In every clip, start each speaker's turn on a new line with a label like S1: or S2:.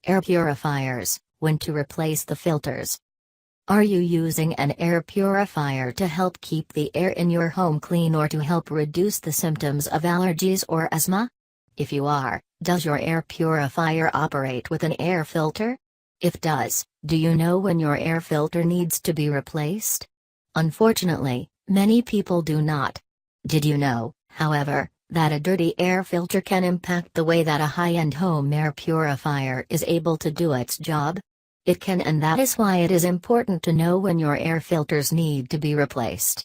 S1: Air purifiers, when to replace the filters. Are you using an air purifier to help keep the air in your home clean or to help reduce the symptoms of allergies or asthma? If you are, does your air purifier operate with an air filter? If does, do you know when your air filter needs to be replaced? Unfortunately, many people do not. Did you know, however, that a dirty air filter can impact the way that a high-end home air purifier is able to do its job? It can, and that is why it is important to know when your air filters need to be replaced.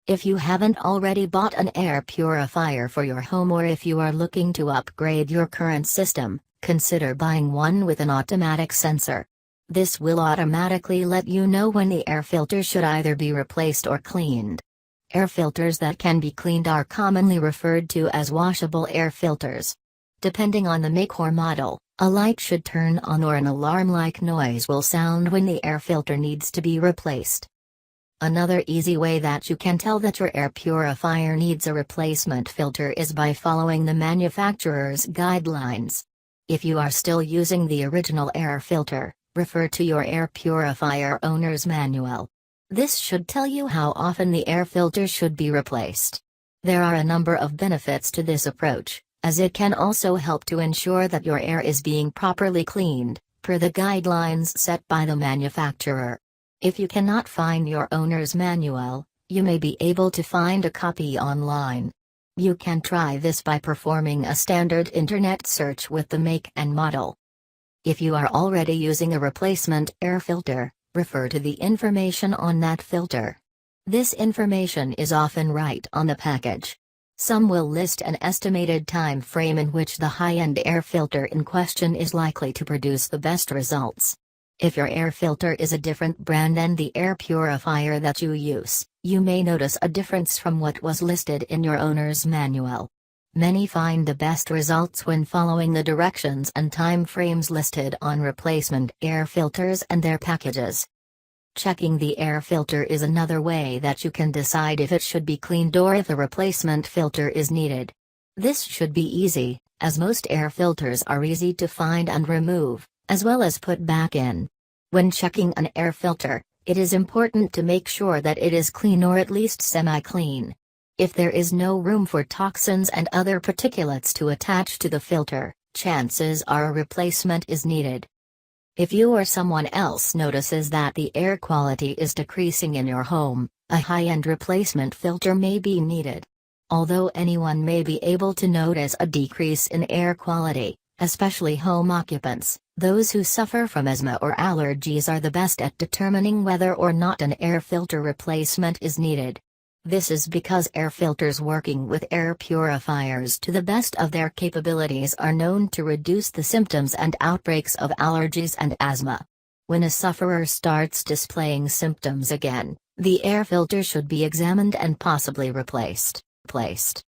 S1: If you haven't already bought an air purifier for your home, or if you are looking to upgrade your current system, consider buying one with an automatic sensor. This will automatically let you know when the air filter should either be replaced or cleaned. Air filters that can be cleaned are commonly referred to as washable air filters. Depending on the make or model, a light should turn on or an alarm-like noise will sound when the air filter needs to be replaced. Another easy way that you can tell that your air purifier needs a replacement filter is by following the manufacturer's guidelines. If you are still using the original air filter, refer to your air purifier owner's manual. This should tell you how often the air filter should be replaced. There are a number of benefits to this approach, as it can also help to ensure that your air is being properly cleaned, per the guidelines set by the manufacturer. If you cannot find your owner's manual, you may be able to find a copy online. You can try this by performing a standard internet search with the make and model. If you are already using a replacement air filter, refer to the information on that filter. This information is often right on the package. Some will list an estimated time frame in which the high-end air filter in question is likely to produce the best results. If your air filter is a different brand than the air purifier that you use, you may notice a difference from what was listed in your owner's manual. Many find the best results when following the directions and time frames listed on replacement air filters and their packages. Checking the air filter is another way that you can decide if it should be cleaned or if a replacement filter is needed. This should be easy, as most air filters are easy to find and remove, as well as put back in. When checking an air filter, it is important to make sure that it is clean or at least semi-clean. If there is no room for toxins and other particulates to attach to the filter, chances are a replacement is needed. If you or someone else notices that the air quality is decreasing in your home, a high-end replacement filter may be needed. Although anyone may be able to notice a decrease in air quality, especially home occupants, those who suffer from asthma or allergies are the best at determining whether or not an air filter replacement is needed. This is because air filters working with air purifiers to the best of their capabilities are known to reduce the symptoms and outbreaks of allergies and asthma. When a sufferer starts displaying symptoms again, the air filter should be examined and possibly replaced.